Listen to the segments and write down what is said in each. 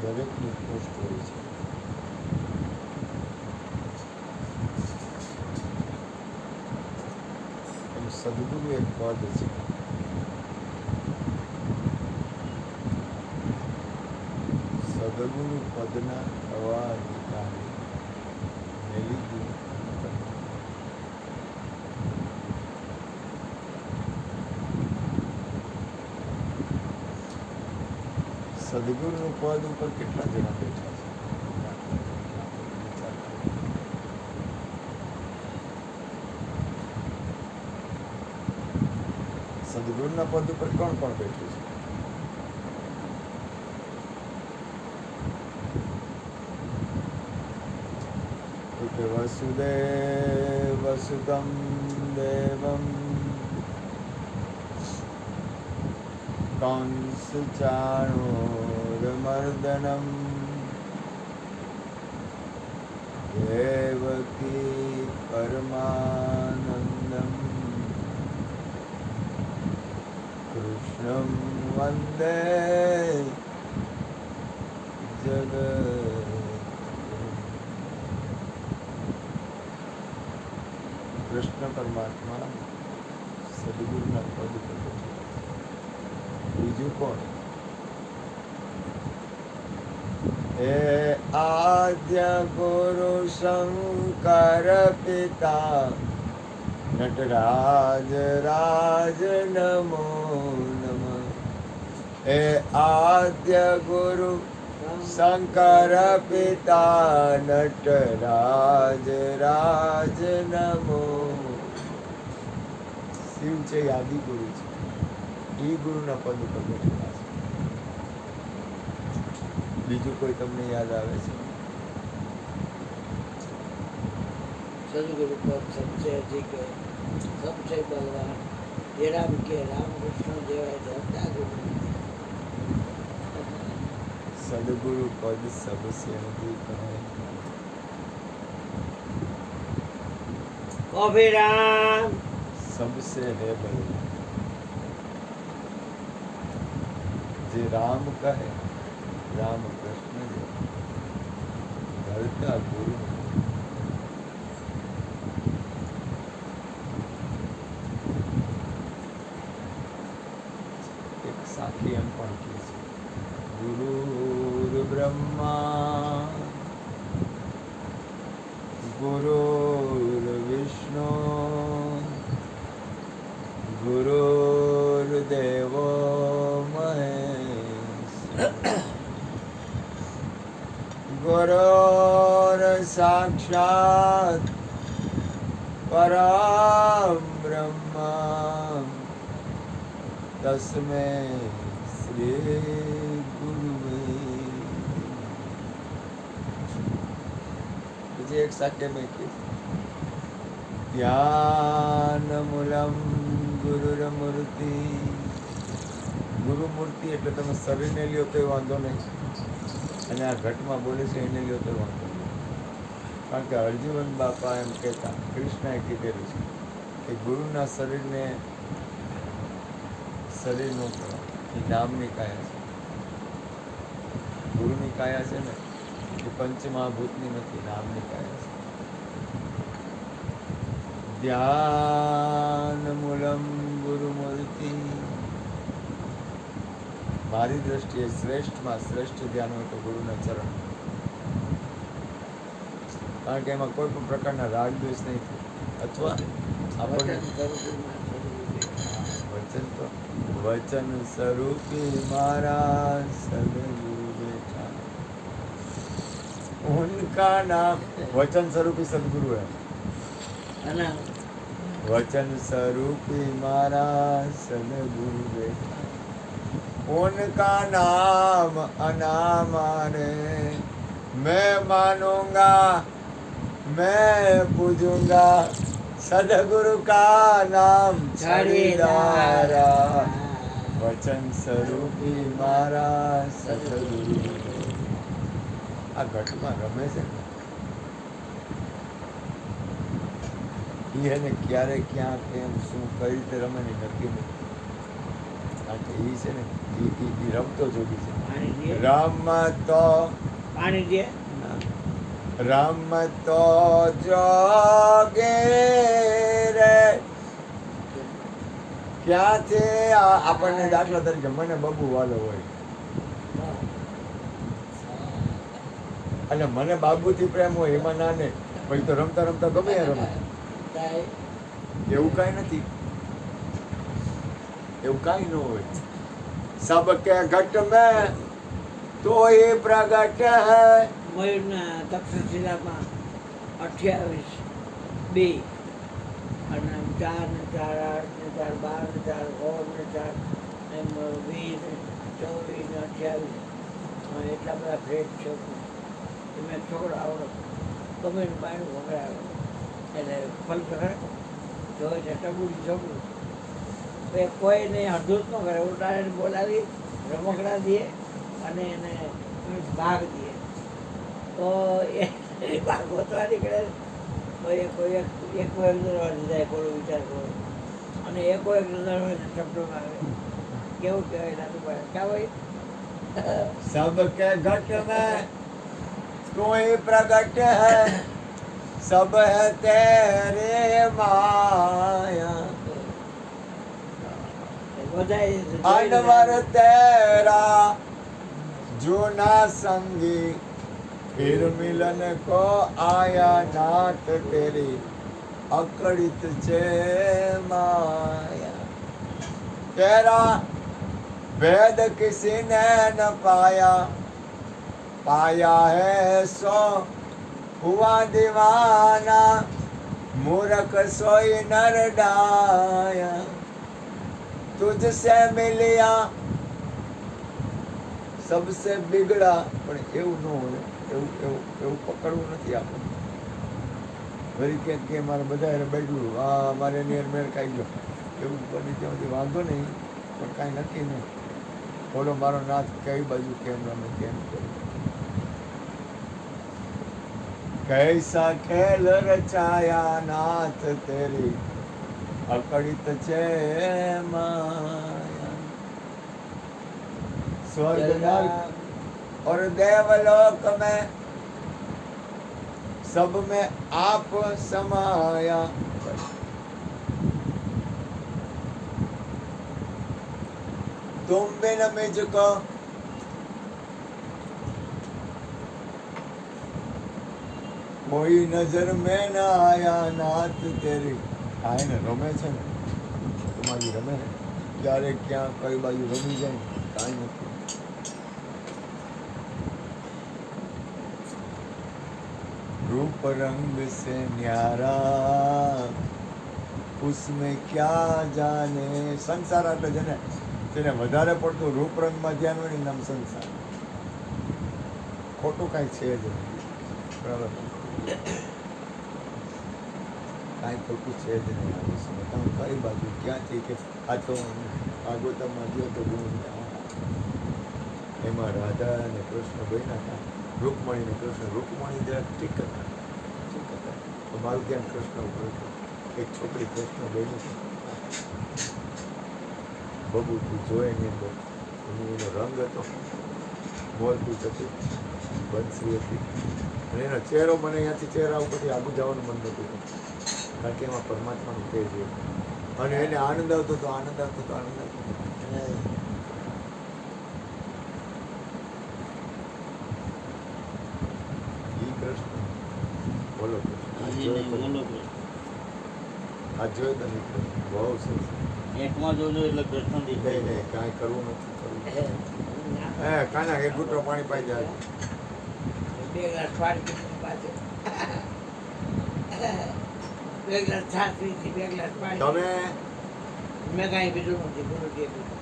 દરેકની પોસ્ટ હોય છે. એનું સદગુરુ એક પદ છે. સદગુરુ પદના થવા અધિકારી મેલી ગુરુ. સદગુરુનું પદ ઉપર કેટલા જણા બેઠા છે? સદગુરુના પદ ઉપર કોણ કોણ બેઠું છે? વસુદેવ વસુદમ દેવમ કંસ ચાણૂરમર્દનમ દેવકી પરમાનંદમ કૃષ્ણમ વંદે જગત. કૃષ્ણ પરમાત્મા સદગુરુના પદ પર બેઠા. બીજું કોણ? હે આદ્ય ગુરુ શંકર પિતા નટરાજ રાજ નમો નમઃ. હે આદ્ય ગુરુ શંકર પિતા નટરાજ રાજ નમો. શિવ છે આદિ ગુરુ છે. એ ગુરુના પદ ઉપર બેઠેલા છે. બીજું કોઈ તમને યાદ આવે છે? सदगुरु पद सबसे अधिक है, सबसे बलवान ये राम के रामकृष्ण देवाय धरता गुरु. सदगुरु पद सबसे अधिक है. कभी राम सबसे है बलवान. जे राम कहे राम कृष्ण जो धरता गुरु. एक साखी एम पण કહે છે ગુરુર બ્રહ્મા ગુરુર વિષ્ણુ ગુરુર્દેવો મહેશ્વરઃ ગુરુર સાક્ષાત પરમ બ્રહ્મ તસ્મૈ શ્રી ગુરુવે. પછી એક સાક્ય મેં કીધું ધ્યાનમૂલમ ગુરુરમૂર્તિ. ગુરુમૂર્તિ એટલે તમે શરીરને લ્યો તો વાંધો નહીં, અને આ ઘટમાં બોલે છે એને લ્યો તો વાંધો નહીં. કારણ કે અર્જુન બાપા એમ કહેતા, કૃષ્ણએ કીધેલું છે કે ગુરુના શરીરને શરીર નો કહેવાય, એ નામની કાયા છે. ગુરુની કાયા છે ને એ પંચમહાભૂતની નથી, નામની કાયા છે. ધ્યાન મૂલમ ગુરુમૂર્તિ. મારી દ્રષ્ટિએ શ્રેષ્ઠમાં શ્રેષ્ઠ ધ્યાન હોય તો ગુરુના ચરણ. કારણ કે એમાં કોઈ પણ પ્રકારના રાગ દ્વેષ નહીં થાય, અથવા આપણને વચન સ્વરૂપી મારા સદગુરુ બેઠા. ઉનકા નામ વચન સ્વરૂપી સદગુરુ है. वचन स्वरूपी मारा सदगुरु बेटा. उनका नाम अनामाने मैं मानूंगा, मैं पूजूंगा. सदगुरु का नाम छड़ीदारा. वचन स्वरूपी मारा सदगुरु. આ ઘટમાં રમે છે ને, એને ક્યારે ક્યાં કેમ શું કઈ રીતે રમે ને નક્કી નહીં. કારણ કે એ છે ને ઈ રમતો જોગી છે. પાણી દે રમતો પાણી દે રમતો જોગે રે ક્યાંથી આપણને દાખલા તરીકે મને બબુ વાલો હોય અને મને બાબુથી પ્રેમ હોય એમાં ના ને પછી તો રમતા રમતા ગમે એ રમે. એવું કાંઈ નથી, એવું કાંઈ ન હોય. સબકે ઘટ મેં તો એ પ્રગટ હૈ. મયુરના તક્ષશિલામાં 28 2 અને 4 ને 4 8 ને 4 12 ને 4 16 ને 4 એમ 20 24 ને 28 એટલા બધા ફ્રેડ છે. એમાં છોકરો આવડો ગમે એનું પાણી વગડાવે એટલે ફલ કરે જોઈ છે ટબુડી છોકરું એ કોઈને અડધું જ ન કરે ઉલટાને બોલાવી રમકડા દે અને એને ભાગ દે તો એ ભાગ ગોતવા નીકળે તો એ કોઈ એક નજરવાળી જાય કોનો વિચાર કરો અને એકો એક નજરવાળી શબ્દો આવે કેવું કહેવાય નાનું ભાઈ ક્યાં ભાઈ सबके घट में तू ही प्रगट है सब है तेरे माया अनवर तेरा जूना संगी फिर मिलन को आया नाथ तेरी अकड़ित छे माया तेरा वेद किसी ने न पाया पाया है सो हुआ दीवाना मूर्ख सोई नर डाया तुझसे मिलिया सबसे बिगड़ा પણ એવું ન હોય એવું પકડવું નથી આપણે વળી કે મારે બધા એને બગડ્યું મારે એની મેળ ખાઈ ગયો એવું બની ત્યાં સુધી વાંધો નહીં પણ કાંઈ નક્કી નહીં બોલો મારો નાથ કઈ બાજુ કેમ રમે કેમ કરું कैसा खेल रचाया नाथ तेरी अकड़ित छे माया स्वर्ग नर्क और देवलोक में सब में आप समाया तुम बिन मुझको कोई नजर में न आया नाथ तेरी આય ને રમે છે ને તમારી રમે ને ક્યારે ક્યાં કઈ બાજુ રમી જાય ને કાંઈ નથી रूप रंग से न्यारा उसमें क्या जाने સંસાર એટલે છે ને તેને વધારે પડતું રૂપ રંગમાં ધ્યાન હોય ને નામ સંસાર ખોટું કાંઈ છે જ નહીં બરાબર કાંઈ ખોટું છે જ નહીં આ વિષયમાં તમે કઈ બાજુ ક્યાંથી કે આ તો આગોતમમાં ગયો તો ગુણ એમાં રાધા અને કૃષ્ણ બન્યા હતા રૂકમણી ને કૃષ્ણ રૂકમણી જરાક ઠીક હતા તો મારું ધ્યાન કૃષ્ણ ઉપર હતું એક છોકરી કૃષ્ણ બની છે બબુ તું જોયે એની અંદર એનો રંગ હતો મોરપીચ હતી બંસરી હતી અને એનો ચહેરો મને અહીંયાથી ચહેરા ઉપરથી આગળ જવાનું મન નહોતું કારણ કે એમાં પરમાત્માનું તેજ હતું અને એને આનંદ આવતો હતો આનંદ આવતો હતો આનંદ આવતો હતો ઈ કૃષ્ણ બોલો કૃષ્ણ આ જોયો તો નહીં કૃષ્ણ બહુ સરસ એકમાં જોજો એટલે કૃષ્ણ નહીં દેખાય નહીં કાંઈ કરવું નથી કરવું હે કાના એક ઘૂંટો પાણી પાઈ જાય 2 ગ્લાસ પાણી પીને પાછો 2 ગ્લાસ છાશ પીધી 2 ગ્લાસ પાણી તમે મેં કાંઈ પીધું નથી પૂરું જે પીધું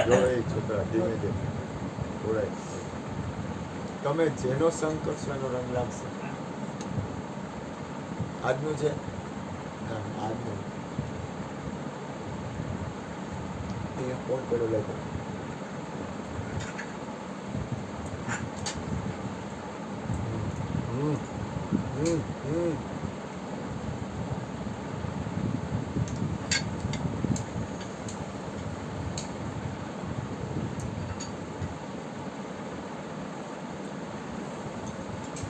જો એ છોકરા ધીમે ધીમે જોડાય તમે જેનો સંગ કરશો એનો રંગ લાગશે આજનું છે ના આજનું અહીંયા ફોન કર્યો લાગ્યો હમ હમ હમ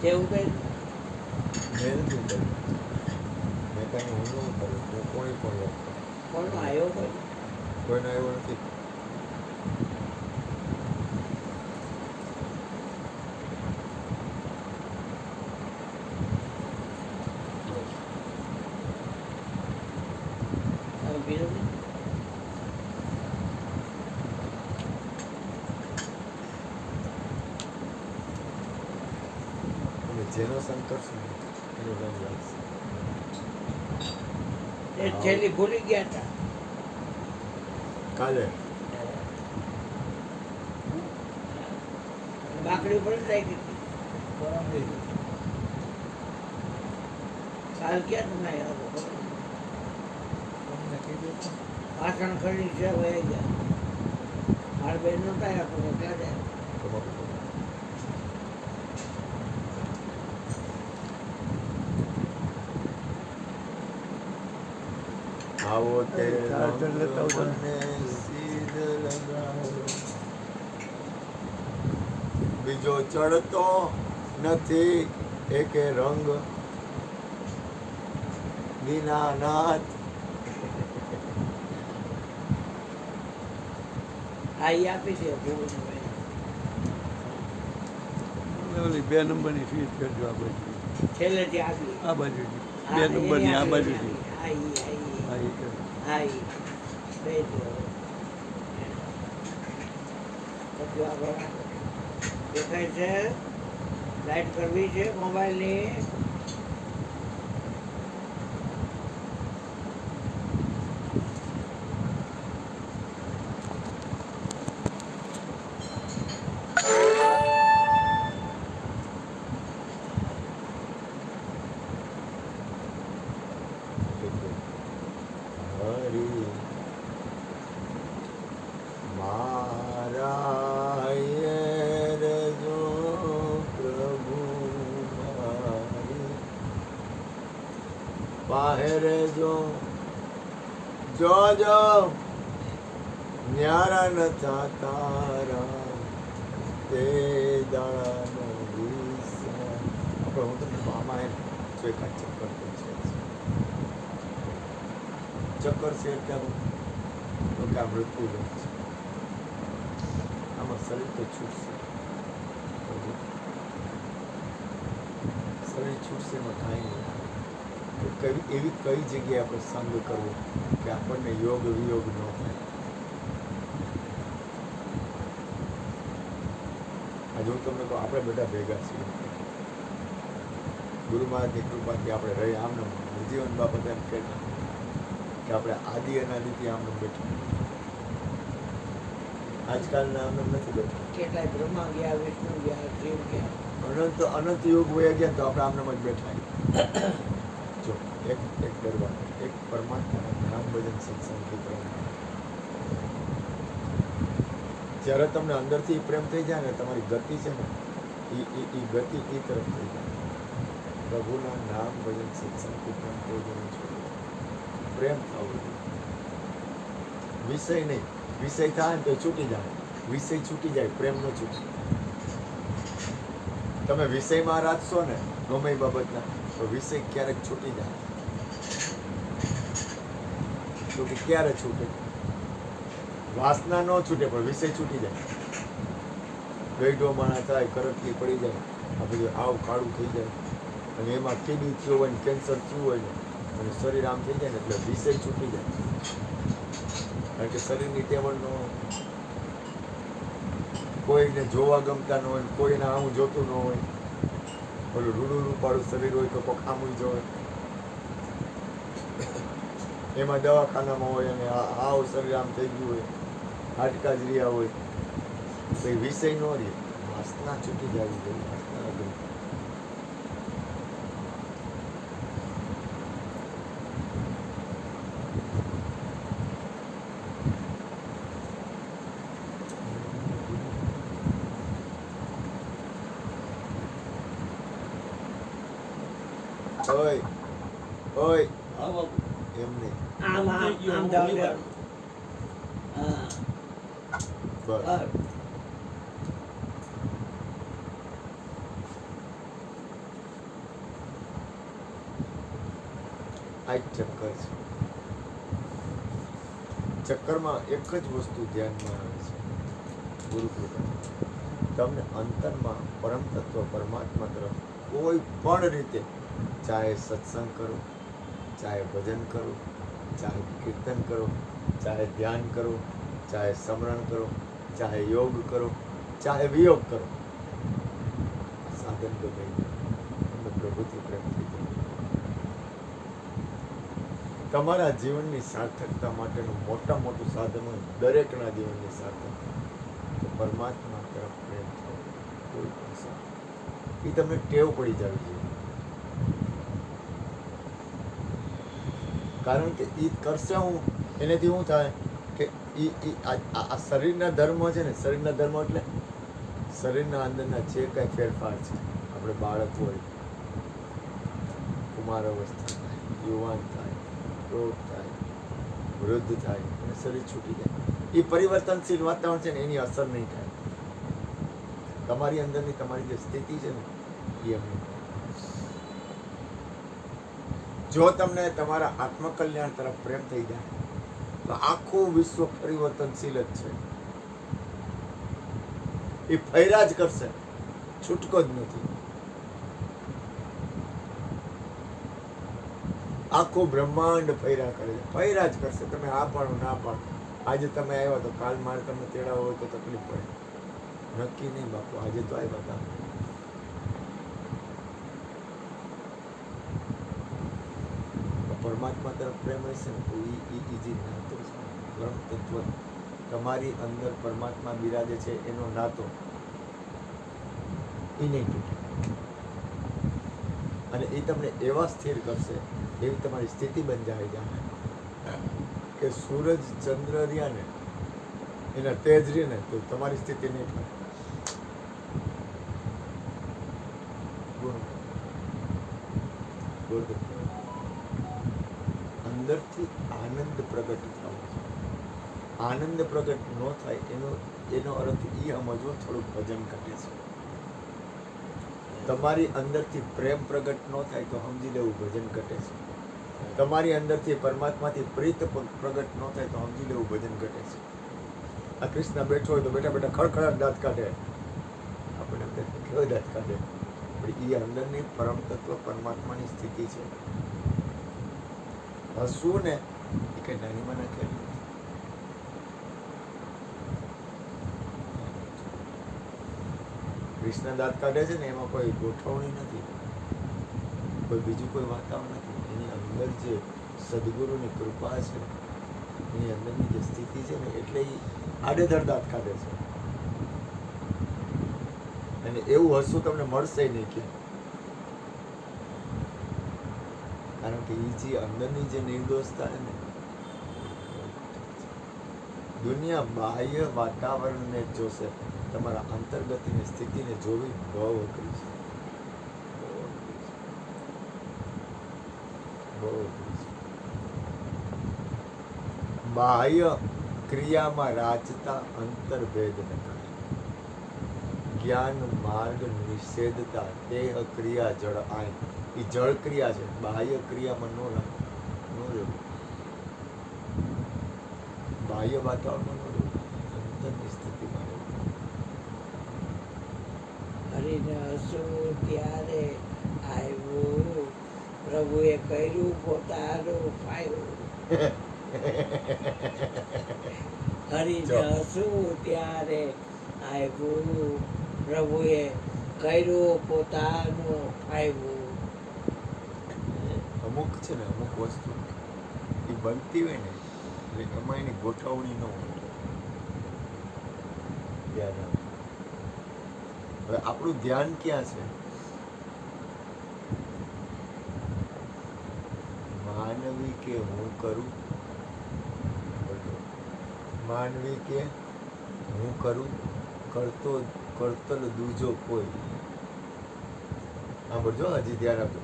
તેવું કંઈ મેં નથી કર્યું. મેં કાંઈ હું ન કર્યું. હું કોઈ પણ લખતો. કોનો આવ્યો કોઈ કોઈનો આવ્યો નથી. તમે પીધું નહીં? અને જેનો શંકર છે ને એનો રંગ લાગશે. એ છેલ્લી ભૂલી ગયા હતા કાલે બાકડી પર થઈ ગઈ કાલ ક્યાં તમે આવ્યા હતા? વાસણ ખરી છે વહી ગયા મારા બેન નહોતા આવ્યા પણ એકલા જ આવ્યા. આવો તે ચાર્જર લેતા આવો. મને સીધ લગાવો. બીજો ચડતો નથી એકે રંગ દીનાનાથ. આ ઈ આપી દે ભૂલ ઓલી 2 નંબરની ફીટ કરજો આ બાજુ છેલ્લેથી આગલી આ બાજુથી 2 નંબરની આ બાજુથી હા ઈ હા એ કરો. હા ઈ બે દિવસ બધું આગળ રાખો. દેખાય છે લાઈટ કરવી છે મોબાઈલની. હરી મારા યર જો પ્રભુ મારી બાહેર જો જો જો ન્યારા ન તારા તે દાડાનો વિશ્રામ. આપણે હું તમને આમાં એમ જો એક આ ચક્કર તો છે ચક્કર છે એટલે તો કે આ મૃત્યુ લોક છે. આમાં શરીર તો છૂટશે. શરીર છૂટશે એમાં કાંઈ નહીં. તો એવી કઈ જગ્યાએ આપણે સંગ કરવો કે આપણને યોગ વિયોગ ન થાય. આજે હું તમને કહું આપણે બધા ભેગા છીએ. ગુરુ મહારાજની કૃપાથી આપણે રહી આમને જીવન બાબત એમ કહેતા કે આપણે આદિ અનાદિથી આમને બેઠા. આજકાલના આમને નથી બેઠા. કેટલાય બ્રહ્મા ગયા વિષ્ણુ ગયા શિવ ગયા અનંત યુગ વયા ગયા તો આપણે આમને જ બેઠા. જો એક દરબાર એક પરમાત્માના નામ ભજન સત્સંગ કીર્તન. જ્યારે તમને અંદરથી પ્રેમ થઈ જાય ને તમારી ગતિ છે ને એ ગતિ એ તરફ થઈ જાય. પ્રભુના નામ ભજન સત્સંગ કીર્તન કોઈ જણ છોડે પ્રેમ થવો જોઈએ. વિષય નહીં. વિષય થાય ને તો છૂટી જાય. વિષય છૂટી જાય પ્રેમ ન છૂટે. તમે વિષયમાં રાખશો ને ગમે એ બાબતના તો વિષય ક્યારેક છૂટી જાય. તો કે ક્યારે છૂટે? વાસના ન છૂટે પણ વિષય છૂટી જાય. ગઈઢો માણસ થાય કરટલી પડી જાય આ બધું આવ કાળું થઈ જાય અને એમાં કીડી થયું હોય ને કેન્સર થયું હોય ને અને શરીર આમ થઈ જાય ને એટલે વિષય છૂટી જાય. કારણ કે શરીરની ટેવણ ન હોય. કોઈને જોવા ગમતા ન હોય, કોઈને આવું જોતું ન હોય. ઓલું રૂડું રૂપાળું શરીર હોય તો કોક આમું જોવે. એમાં દવાખાનામાં હોય અને આવ શરીર આમ થઈ ગયું હોય, હાડકા જ રહ્યા હોય તો એ વિષય ન રહે. વાસના છૂટી જવી જોઈએ. વાસના અઘરી. ઓય ઓય હા બાપુ એમ નહીં. આમ આમ આમ જાવ હા બસ બસ આ એક ચક્કર છે. ચક્કરમાં એક જ વસ્તુ ધ્યાનમાં આવે છે, ગુરુ કૃપા. તમને અંતરમાં પરમ તત્વ પરમાત્મા તરફ કોઈ પણ રીતે, ચાહે સત્સંગ કરો, ચાહે ભજન કરો, ચાહે કીર્તન કરો, ચાહે ધ્યાન કરો, ચાહે સ્મરણ કરો, ચાહે યોગ કરો, ચાહે વિયોગ કરો, સાધન ગમે તમને પ્રભુથી પ્રેમ થઈ જાય. તમારા જીવનની સાર્થકતા માટેનું મોટું સાધન હોય દરેકના જીવનની સાર્થકતા તો પરમાત્મા તરફ પ્રેમ થવો. કોઈ પણ સાધન એ તમને ટેવ પડી જવી જોઈએ. કારણ કે એ કરશે હું એનાથી શું થાય કે આ શરીરના ધર્મ છે ને, શરીરના ધર્મ એટલે શરીરના અંદરના જે કાંઈ ફેરફાર છે, આપણે બાળક હોય, કુમાર અવસ્થા થાય, યુવાન થાય, રોગ થાય, વૃદ્ધ થાય અને શરીર છૂટી જાય, એ પરિવર્તનશીલ વાતાવરણ છે ને એની અસર નહીં થાય. તમારી અંદરની તમારી જે સ્થિતિ છે ને એ એમની. જો તમને તમારા આત્મકલ્યાણ તરફ પ્રેમ થઈ જાય તો આખું વિશ્વ પરિવર્તનશીલ જ છે. એ ફર્યા જ કરશે, છૂટકો જ નથી. આખું બ્રહ્માંડ ફર્યા કરે છે, ફર્યા જ કરશે. તમે આ પાડો ના પાડો. આજે તમે આવ્યા તો કાલ મારે તમને તેડાવો હોય તો તકલીફ પડે. નક્કી નહીં બાપુ, આજે તો આવ્યા હતા. પરમાત્મા તરફ પ્રેમ હશે ને તો જે નાતો છે, બ્રહ્મ તત્વ તમારી અંદર પરમાત્મા બિરાજે છે એનો નાતો એ નહીં તૂટે. અને એ તમને એવા સ્થિર કરશે, એવી તમારી સ્થિતિ બંધાઈ જાય કે સૂરજ ચંદ્ર રહ્યા ને એના તેજ રહે ને તો તમારી સ્થિતિ નહીં થાય. અંદરથી આનંદ પ્રગટ થવો. આનંદ પ્રગટ ન થાય એનો અર્થ એ સમજવો, થોડુંક ભજન ઘટે છે. તમારી અંદરથી પ્રેમ પ્રગટ ન થાય તો સમજી લેવું ભજન ઘટે છે. તમારી અંદરથી પરમાત્માથી પ્રીત પ્રગટ ન થાય તો સમજી લેવું ભજન ઘટે છે. આ કૃષ્ણ બેઠો હોય તો બેઠા બેઠા ખડખડાટ દાંત કાઢે, આપણે કેવો દાંત કાઢે, પણ એ અંદરની પરમ તત્વ પરમાત્માની સ્થિતિ છે. હસવું ને એ કઈ નાનીમાં નાખેલું નથી. કૃષ્ણ દાંત કાઢે છે ને એમાં કોઈ ગોઠવણી નથી, કોઈ બીજું કોઈ વાતાવરણ નથી. એની અંદર જે સદગુરુની કૃપા છે, એની અંદરની જે સ્થિતિ છે ને એટલે એ આડેધડ દાંત કાઢે છે. અને એવું હસવું તમને મળશે નહીં ક્યાં. કારણ કે એ જે અંદરની જે નિર્દોષતા છે ને, દુનિયા બાહ્ય વાતાવરણને જોશે, તમારા અંતર્ગતની સ્થિતિને જોવી બહુ અઘરી છે. બાહ્ય ક્રિયામાં રાચતા અંતર્ભેદ નકાય, જ્ઞાન માર્ગ નિષેધતા દેહ ક્રિયા જળ આય. એ જળ ક્રિયા છે, બાહ્ય ક્રિયામાં ન રહેવું, બાહ્ય વાતાવરણમાં ન રહેવું, અંતરની સ્થિતિમાં રહેવું. હરિને હસવું ત્યારે આવ્યું, પ્રભુએ કર્યું પોતાનું ફાયું. હરિને હસવું ત્યારે આવ્યું, પ્રભુએ કર્યું પોતાનું ફાયું. અમુક છે ને, અમુક વસ્તુ એ બનતી હોય ને એટલે એમાં એની ગોઠવણી ન હોય. ધ્યાન આપો. હવે આપણું ધ્યાન ક્યાં છે? માનવી કે હું કરું, માનવી કે હું કરું, કરતલ દૂજો કોઈ. હા બોલજો, હજી ધ્યાન આપજો.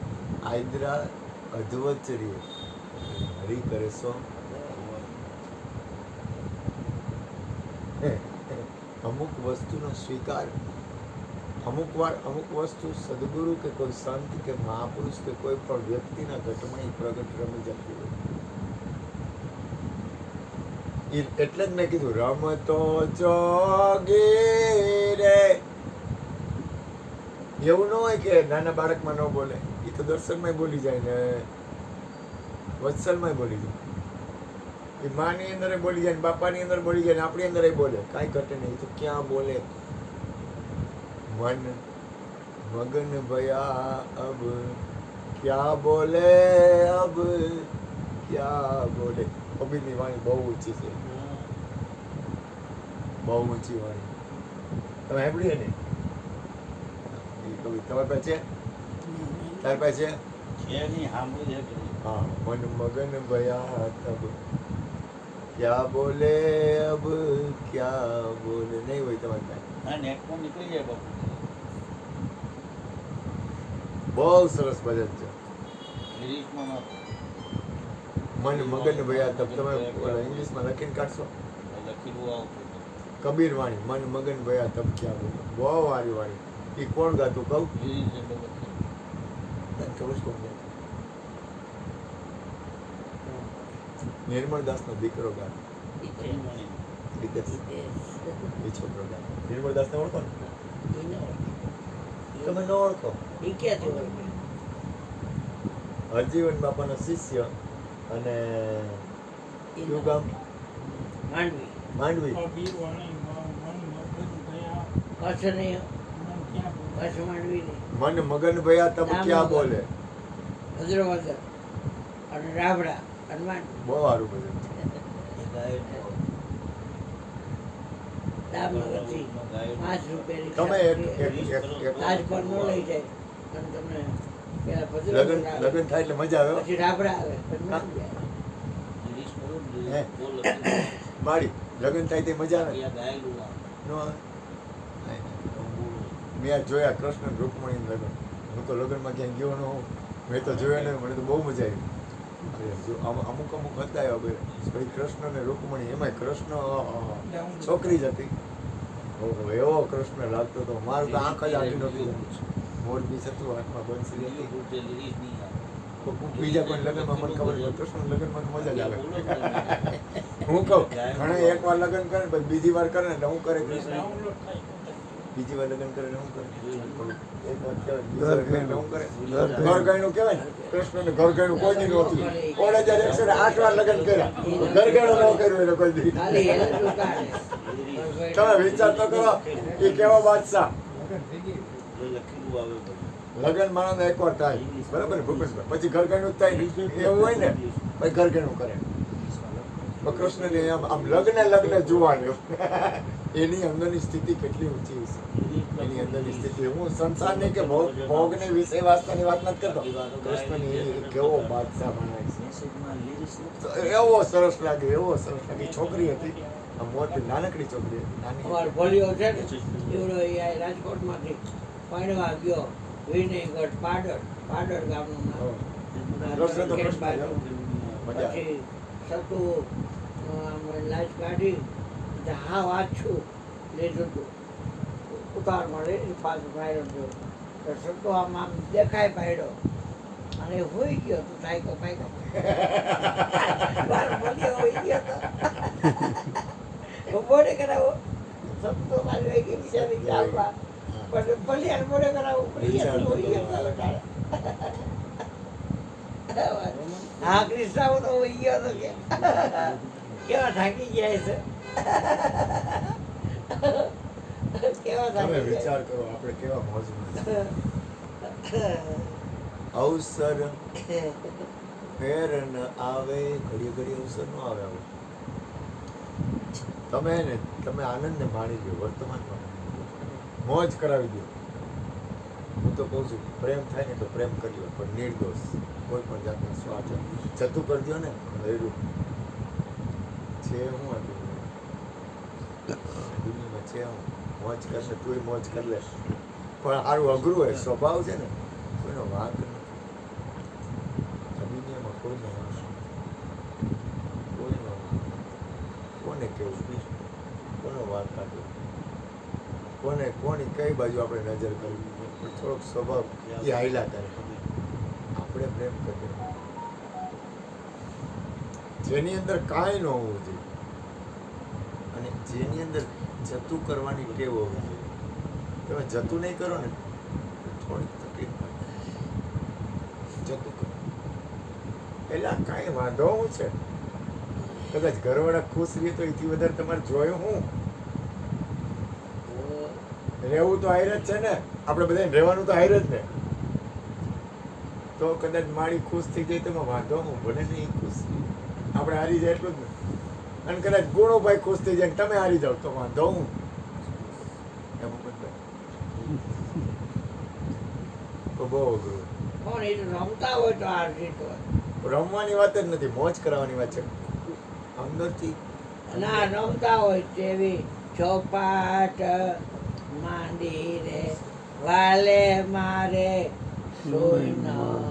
આયદ્રા અધવચરીએ હરી કરે સો. અમુક વસ્તુનો સ્વીકાર અમુક વાર અમુક વસ્તુ સદગુરુ કે કોઈ સંત કે મહાપુરુષ કે કોઈ પણ વ્યક્તિના ઘટમાં ઈ પ્રગટ રમી જતી હોય. એટલે જ મેં કીધું રમતો જોગી રે. એવું ન હોય કે નાના બાળકમાં ન બોલે, એ તો દર્શનમાં બોલી જાય ને વત્સલમાં બોલી જાય, એ માની અંદર બોલી જાય ને બાપાની અંદર બોલી જાય ને આપણી અંદર બોલે, કાંઈ ઘટે નહીં. એ તો ક્યાં બોલે. મન મગન ભયા અબ ક્યા બોલે, અબ ક્યા બોલે. કબીરની વાણી બહુ ઊંચી છે, બહુ ઊંચી વાણી. તમે સાંભળીએ ને એ કવિ તમારી પાસે છે? તારી પાસે છે? છે નહીં, સાંભળ્યું છે કે हाँ मन मगन भया तब क्या बोले अब क्या बोले नहीं હોય તમારી પાસે. હા, નેટમાં નીકળી જાય બાપુ. બહુ સરસ ભજન છે. લિરિક્સમાં ના મન મગન ભયા તબ તમે ઓલા ઇંગ્લિશમાં લખીને કાઢશો. લખેલું આવતું. કબીર વાણી મન મગન ભયા તબ ક્યાં બોલે. બહુ સારી વાણી. એ કોણ ગાતું કહું? લિરિક્સ એટલે લખેલું. તને ખબર છે કોણ ગાતું? નિર્મળ દાસનો દીકરો ગાતો. એની વાણી. રીતેશ એ છોકરો ગાતો. નિર્મળ દાસને ઓળખો ને? તમે ન ઓળખો? એ ક્યાંથી હોય? હરજીવન બાપાનો શિષ્ય અને કયું ગામ? માંડવી. માંડવી. કચ્છ નહીં, કચ્છ માંડવી નહીં. મન મગન ભયા તબ ક્યાં બોલે. ભદ્રવદર અને રાબડા અને માંડવી. બહુ સારું ભજન છે. એ ગાય છે. દામનગરથી 5 રૂપિયાની તમે તાજ પર ન લઈ જાય અને તમને પેલા લગન ભદ્રવદર આવે, લગન થાય એટલે મજા આવે હો. પછી રાબડા આવે, પછી માંડવી આવે. લિરિક્સ કરો ને, હે. બહુ લખેલું. મારી લગન થાય તે મજા આવે આ ગાયેલું આ. નો આવે? નહીં, નહીં. મેં આ જોયા કૃષ્ણ અને રૂકમણીનું લગન. હું તો લગનમાં ક્યાંય ગયો ન હોઉં, મેં તો જોયા નહીં. મને તો બહુ મજા આવી. અરે જો અમુક અમુક હતા એવા બે ભાઈ કૃષ્ણ અને રૂકમણી. એમાંય કૃષ્ણ છોકરી જ હતી. ઓહો, એવો કૃષ્ણ લાગતો હતો. મારું તો આંખ જ આખી નહોતી. મોરબી હતું, હાથમાં બંસરી હતી. જે લિરિક્સ નહીં આવે. બીજા કોઈ લગ્નમાં મને ખબર છે કૃષ્ણ લગ્નમાં તો મજા જ આવે. હું કહું ઘણા એક વાર લગ્ન કરે ને પછી બીજી વાર કરે ને એટલે હું કરે કૃષ્ણ. બીજી વાર લગ્ન કરે એટલે હું કરે એક વાર કહેવાય, બીજી વાર કરે એટલે હું કરે ઘર ગાયનું કહેવાય ને. કૃષ્ણને ઘર ગાયનું કોઈ દી નહોતું. 1908 વાર લગ્ન કર્યા, ઘર ગાયનું ન કર્યું એટલે કોઈ દી. ખાલી હેલું કાઢે. તમે વિચાર તો કરો એ કેવા બાદશાહ. જે લખેલું આવે બધું. લગ્ન માણસને એકવાર થાય બરાબર ને ભૂપેશભાઈ, પછી ઘર ગાયનું જ થાય ને. એવું હોય ને પછી ઘર ગાયનું કરે. પણ કૃષ્ણને આમ લગ્ન જોવાનું એની અંદરની સ્થિતિ કેટલી ઊંચી છે. એની અંદરની સ્થિતિ હું સંસારની કે ભોગની વિષય વાસ્તવની વાત નથી કરતો. કૃષ્ણની એ કેવો બાદશાહ બનાવે છે. એવો સરસ લાગે, એવો સરસ લાગે. છોકરી હતી આમ મોટી નાનકડી છોકરી હતી, નાની. અમારો ભોલિયો છે ને એવડો એ આ રાજકોટમાંથી પૈણવા ગયો વિનયગઢ પાડર ગામનું નામ. કૃષ્ણ તો કૃષ્ણ જ. મજા આવે. પછી સતુ લાજ કાઢી હા વાત છું લીધું હતું ઉતાર મળે એ પાછું ભાઈડો જોયો તો સતો આમ દેખાય ભાઈડો અને હોઈ ગયો તો સાયકો સાયકો હોઈ ગયો તો બોડે કરાવો સતો મારી વહી ગઈ બિચારી ચાલવા પણ ભલિયાર બોડે કરાવો હોઈ ગયો. હા કૃષ્ણ તો હોઈ ગયો તો કે કેવા થાકી ગયા છે. કેવા તમે થાકી વિચાર કરો આપણે કેવા મોજમાં છીએ. અવસર ફેર ન આવે, ઘડી ઘડી અવસર ન આવે. આવો તમે ને તમે આનંદને માણી લો, વર્તમાનમાં મોજ કરાવી દો. હું તો કહું છું પ્રેમ થાય ને તો પ્રેમ કરી લો, પણ નિર્દોષ કોઈ પણ જાતનો સ્વાર્થ જતું કરી દો ને ભર્યું છે. હું હતું દુનિયામાં છે હું મોજ કરશે તું મોજ કરી લે, પણ સારું અઘરું હોય. સ્વભાવ છે ને કોઈનો વાંક નથી. આ દુનિયામાં કોઈનો વાંક નથી. કોઈનો વાંક નથી. કોને કેવું કોનો વાંક કાઢ્યો કોને કોની કઈ બાજુ આપણે નજર કરવી પણ થોડોક સ્વભાવ એ હાઈલા કરે આપણે પ્રેમ કરીએ જેની અંદર કાંઈ ન હોવું જોઈએ અને જેની અંદર જતું કરવાની ટેવ હોવી જોઈએ તમે જતું નહીં કરો ને તો થોડીક તકલીફ પડે જતું કરો એટલે આ કાંઈ વાંધો શું છે કદાચ ઘરવાળા ખુશ રહે તો એથી વધારે તમારે જોયું હું રહેવું તો હાઈર જ છે ને આપણે બધાને રહેવાનું તો હાઈર જ ને તો કદાચ માળી ખુશ થઈ જાય તો એમાં વાંધો હું ભલે નહીં ખુશ આપણે હારી જાય એટલું જ ને અને કદાચ ગુણોભાઈ ખુશ થઈ જાય ને તમે હારી જાઓ તો વાંધો હું એમ તો બહુ અઘરું પણ એ રમતા હોય તો હાર જીત હોય. રમવાની વાત જ નથી મોજ કરાવવાની વાત છે અંદરથી ના રમતા હોય તેવી ચોપાટ માંડી રે વાલે મારે સોયના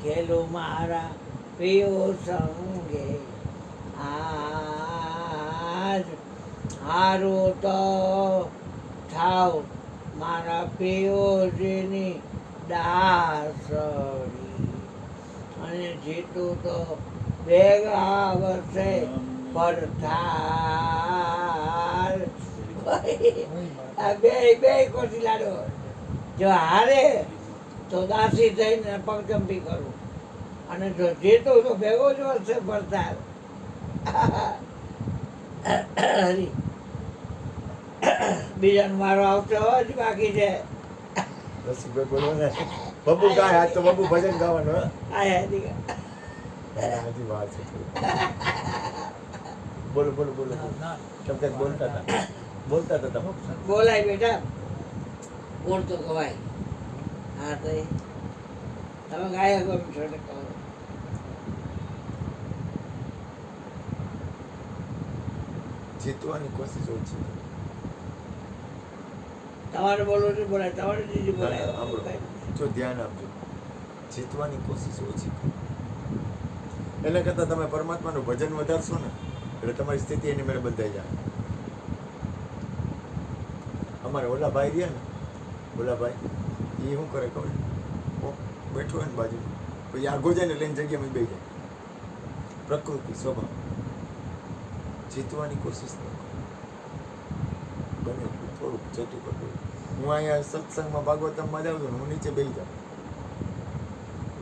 ખેલું મારા પ્રિયો સંગે આજ હારું તો થાવ મારા પિયોજીની દાસડી અને જીતું તો ભેગા વર્ષે પડતાલ આ બે કોશી લાડો જો હારે તો દાસી થઈને પગચંપી કરું અને જો જીતું તો ભેગો જ વર્ષે પડતાલ હરી બીજાનો મારો આવતો જ બાકી છે. રસિકભાઈ બોલો ને બબુ ગાય આજ તો બબુ ભજન ગાવાનું હે આયા દીકરા. હજી વાત છે બોલો બોલો બોલો કેમ કંઈક બોલતા હતા તમે બોલાય બેટા બોલ તો કવાય. હા તો એ તમે ગાયક છો એટલે કહો. જીતવાની કોશિશ ઓછી તમારે બોલવું છે બોલાય તમારે દીદી બોલાય સાંભળો જો ધ્યાન આપજો જીતવાની કોશિશ ઓછી કરો એટલે કરતાં તમે પરમાત્માનું ભજન વધારશો ને એટલે તમારી સ્થિતિ એની મેળે બદલાઈ જાય. અમારે ઓલા ભાઈ રહ્યા ને ઓલા ભાઈ એ શું કરે ખબર બેઠો હોય ને બાજુ પછી આગો જાય ને લઈને જગ્યામાં બેસી જાય. પ્રકૃતિ સ્વભાવ જીતવાની કોશિશ ન કરો બને એટલું થોડુંક જતું કરવું. હું અહીંયા સત્સંગમાં ભાગવતમમાં જાઉં છું ને હું નીચે બેસી જાઉં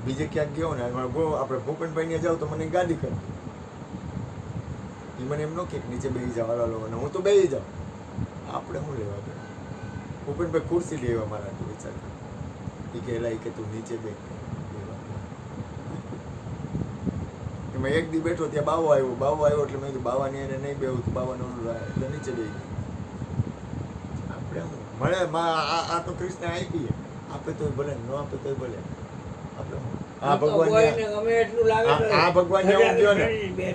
બીજે ક્યાંક ગયો ને આપણે ભૂપેનભાઈને જાઉં તો મને ગાડી કરી એ મને એમ ન કે નીચે બેસી જાવ હાલો અને હું તો બેસી જાઉં આપણે શું લેવા દે ભૂપેનભાઈ ખુરશી લેવા મારા વિચાર એ કે એલા કે તું નીચે બે એમાં એક દી બેઠો ત્યાં બાવો આવ્યો એટલે મેં કીધું બાવાની એને નહીં બેવું તો બાવાનું એટલે નીચે બેસી આપણે શું મળે આ તો કૃષ્ણ આપી આપે તોય ભલે ન આપે તોય ભલે આપણે આ ભગવાન ગમે એટલું લાગે આ ભગવાન હું ગયો ને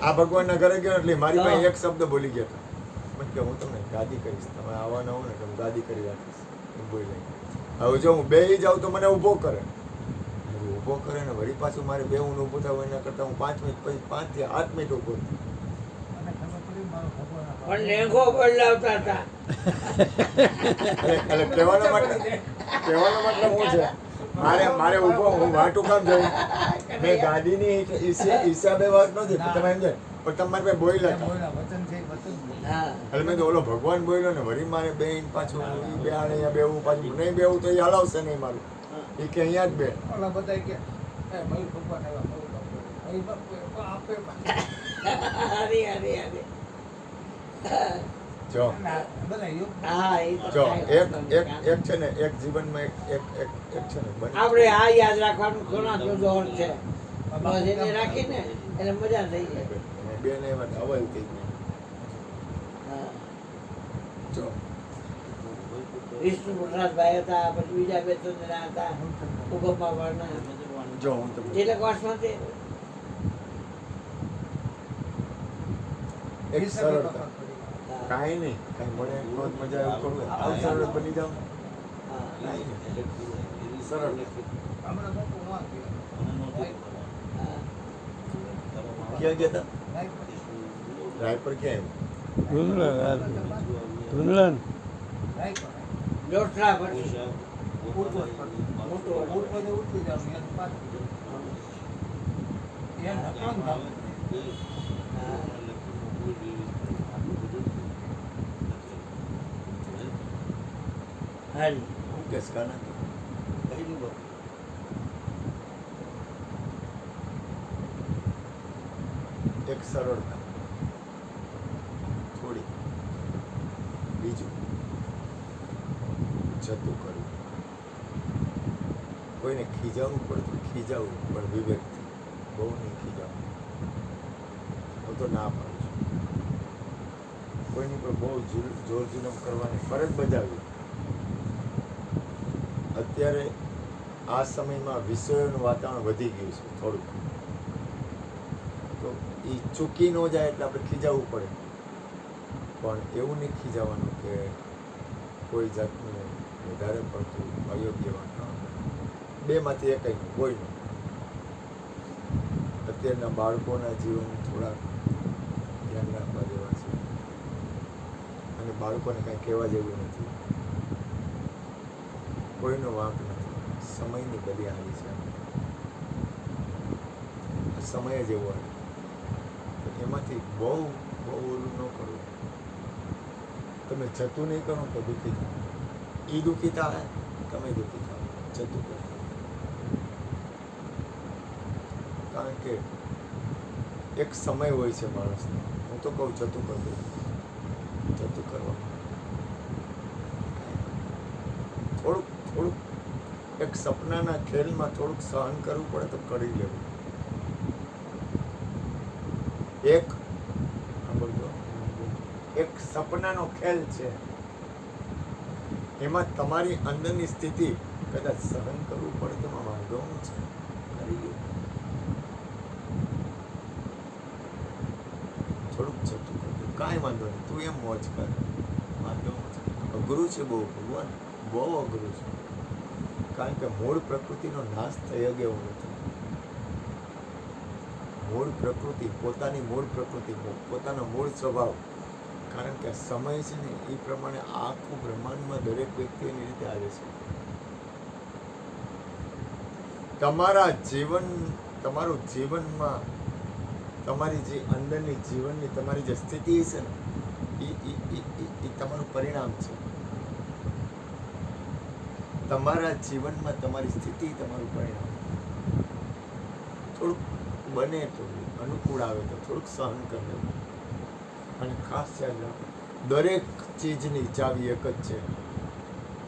આ ભગવાનના ઘરે ગયો એટલે મારી પાસે એક શબ્દ બોલી ગયો હતો મને કે હું તમને ગાદી કરીશ તમે આવવાના હો ને તો હું ગાદી કરી રાખીશ એમ બોલી હવે જો હું બેસી જાઉં તો મને ઊભો કરે ઊભો કરે ને વળી પાછું મારે બેવું ઊભું થવું એના કરતાં હું 5 મિનિટ પછી 5 થી 8 મિનિટ ઊભો થયો. પણ લેંઘો બદલાવતા હતા. એટલે કહેવાનો મતલબ શું છે મારે ઊભો હું વાટું કામ જવું મેં ગાડીની હિસાબે વાત નથી તમે એમ જાય પણ તમારે ભાઈ બોલ્યા હતા હા એટલે મેં તો ઓલો ભગવાન બોલ્યો ને વળી મારે બેન પાછું બે અહીંયા બેવું પાછું નહીં બેવું તો એ હલાવશે નહીં મારું એ કે અહીંયા જ બે હરી હરી હરી જો હા એ તો જો કાંઈ એક વાંધો એક નહીં. એક છે ને એક જીવનમાં એક છે ને બને આપણે આ યાદ રાખવાનું કોના દોર છે બસ એને રાખીને એટલે મજા થઈ જાય. બે ને એમાં અવલ થઈ ગઈ હા. જો વિષ્ણુ પ્રસાદભાઈ હતા પછી બીજા બે ત્રણ જણા હતા ઉગમમાં વાળના જો હું તમને તિલક વાસમાં તે એક સરળતા કાંઈ નહીં કાંઈ મળે રોજ મજા એવું કરવું આવું સરળ બની જાવ હા. કાંઈ નહીં સરળ ક્યાં ગયા હતા રાયપર ક્યાં ધૂંધળા ધૂંધળા લોટલા ભરતી. પોષક મોટો હાલ મુકેશ કાના એક સરળતા થોડી, બીજું જતું કરવું. કોઈને ખીજાવવું પડે તો ખીજાવવું, પણ વિવેકથી. બહુ નહીં ખીજાવવું. હું તો ના પાડું છું. કોઈની પર બહુ જોર જુલમ કરવાની ફરજ બજાવી. અત્યારે આ સમયમાં વિષયોનું વાતાવરણ વધી ગયું છે થોડુંક, તો એ ચૂકી ન જાય એટલે આપણે ખીજાવવું પડે. પણ એવું નહીં ખીજાવાનું કે કોઈ જાતનું વધારે પડતું અયોગ્ય વાતાવરણ. બેમાંથી એકય નહીં, કોઈનું. અત્યારના બાળકોના જીવન થોડાક ધ્યાન રાખવા જેવા છે, અને બાળકોને કાંઈ કહેવા જેવું નથી. કોઈનો વાંક નથી. સમયની બધી આવી છે. સમય જ એવો હોય તો એમાંથી બહુ ઓલું ન કરવું. તમે જતું નહીં કરો તો દુઃખી થાવ. એ દુઃખી થાય, તમે દુઃખી થાવ. જતું કરો. કારણ કે એક સમય હોય છે માણસનો. હું તો કહું જતું કરવું. જતું કરવાનું થોડુંક એક સપનાના ખેલમાં થોડુંક સહન કરવું પડે તો કરી લેવું. એક સપનાનો ખેલ છે, એમાં તમારી અંદરની સ્થિતિ કદાચ સહન કરવું પડે તો એમાં વાંધો શું છે? કરી લો. થોડુંક જતું કરતું, કાંઈ વાંધો નહીં. તું એમ મોજ કર, વાંધો શું છે? અઘરું છે બહુ ભગવાન, બહુ અઘરું છે. કારણ કે મૂળ પ્રકૃતિનો નાશ થઈ ગયો નથી. મૂળ પ્રકૃતિ, પોતાની મૂળ પ્રકૃતિ, પોતાનો મૂળ સ્વભાવ. કારણ કે સમય છે ને એ પ્રમાણે આખું બ્રહ્માંડમાં દરેક વ્યક્તિ એની રીતે આવે છે. તમારું જીવનમાં તમારી જે અંદરની જીવનની તમારી જે સ્થિતિ છે ને એ તમારું પરિણામ છે. તમારા જીવનમાં તમારી સ્થિતિ તમારું પરિણામ. થોડુંક બને તો અનુકૂળ આવે તો થોડુંક સહન કરી લેવું. અને ખાસ યાદ રાખો, દરેક ચીજની ચાવી એક જ છે,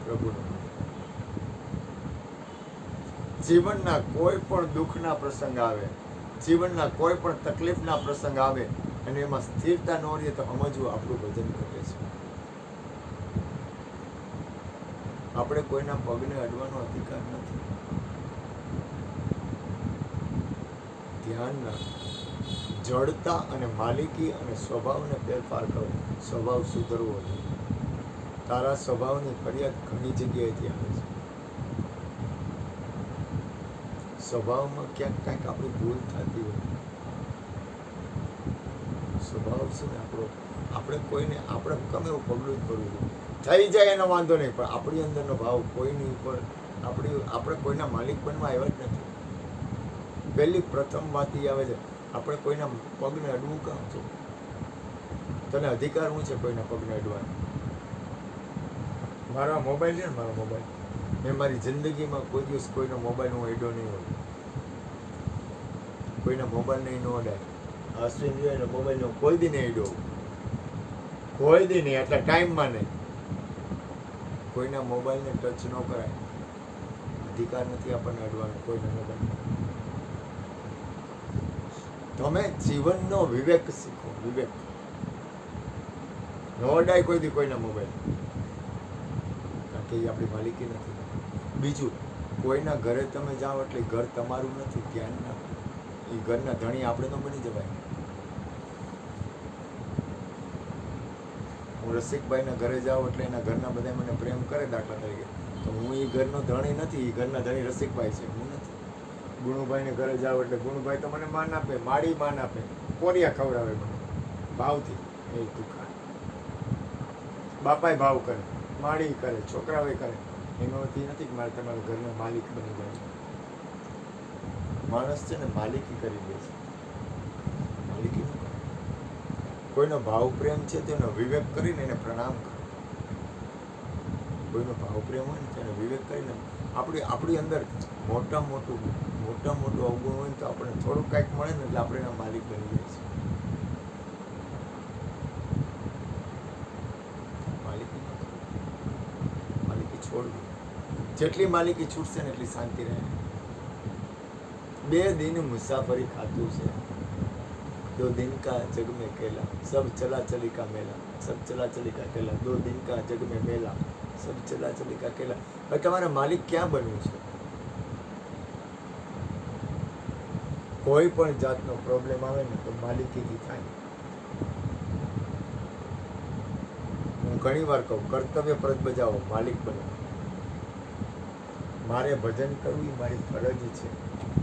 પ્રભુનો. જીવનના કોઈ પણ દુઃખના પ્રસંગ આવે, જીવનના કોઈ પણ તકલીફના પ્રસંગ આવે અને એમાં સ્થિરતા ન રહે તો સમજવું આપણું ભજન ઘટે છે. આપણે કોઈના પગને અડવાનો અધિકાર નથી. ધ્યાન રાખ. જડતા અને માલિકી અને સ્વભાવને ફેરફાર કરો. સ્વભાવ સુધરવો જોઈએ. તારા સ્વભાવની ફરિયાદ ઘણી જગ્યાએથી આવે છે. સ્વભાવમાં ક્યાંક કાંઈક આપણી ભૂલ થતી હોય. સ્વભાવ છે ને આપણો, આપણે કોઈને આપણે ગમે એવું પગલું જ ભરવું જોઈએ. થઈ જાય એનો વાંધો નહીં, પણ આપણી અંદરનો ભાવ કોઈની ઉપર આપણે કોઈના માલિક બનવા આવ્યા જ નથી. પહેલી પ્રથમ વાત એ આવે છે, આપણે કોઈના પગને અડવું કામ છો? તને અધિકાર શું છે કોઈના પગને અડવાનો? મારા મોબાઈલ છે ને, મારો મોબાઈલ, મેં મારી જિંદગીમાં કોઈ દિવસ કોઈનો મોબાઈલ હું અડ્યો નહીં હોય. કોઈના મોબાઈલ નહીં ન અડાય. અશ્વિન જોઈને મોબાઈલનો કોઈ દી નહીં અડ્યો, કોઈ દી નહીં, એટલે ટાઈમમાં નહીં. કોઈના મોબાઈલને ટચ ન કરાય. અધિકાર નથી આપણને અડવાનો કોઈના મોબાઈલ. તમે જીવનનો વિવેક શીખો. વિવેક ન અડાય કોઈ દી કોઈના મોબાઈલ, કારણ કે એ આપણી માલિકી નથી. બીજું, કોઈના ઘરે તમે જાઓ એટલે ઘર તમારું નથી. ધ્યાન રાખો. એ ઘરના ધણી આપણે તો બની જવાય. હું રસિકભાઈના ઘરે જાઉં એટલે એના ઘરના બધા મને પ્રેમ કરે, દાખલા તરીકે, તો હું એ ઘરનો ધણી નથી. એ ઘરના ધણી રસિકભાઈ છે, હું નથી. ગુણુભાઈને ઘરે જાવ એટલે ગુણુભાઈ તો મને માન આપે, માડી માન આપે, કોરિયા ખવડાવે મને ભાવથી. એ તું ખા. બાપાએ ભાવ કરે, માળી કરે, છોકરાઓય કરે. એનો અર્થ એ નથી કે મારે તમારા ઘરના માલિક બની જાય. માણસ છે ને માલિકી કરી દે છે, માલિકી ન કરે. કોઈનો ભાવ પ્રેમ છે તેનો વિવેક કરીને એને પ્રણામ કરો. કોઈનો ભાવ પ્રેમ હોય ને તેને વિવેક કરીને આપણી અંદર મોટું અવગુણ હોય ને તો આપણે થોડુંક કાંઈક મળે ને એટલે આપણે એના માલિક બની જાય છે. માલિકી ન કરવી, માલિકી છોડવી. જેટલી માલિકી છૂટશે ને એટલી શાંતિ રહે. 2 दिन मुसाफरी खातू से, 2 दिन का जग में केला, सब चला चली का मेला, सब चला चली का केला, 2 दिन का जग में मेला, सब चला चली का केला. ભાઈ તમારા માલિક ક્યાં બન્યું છે? કોઈ પણ જાતનો પ્રોબ્લેમ આવે ને તો માલિકીથી થાય. હું ઘણી વાર કહું, કર્તવ્ય ફરજ બજાવો, માલિક બનો. મારે ભજન કરવું એ મારી ફરજ છે.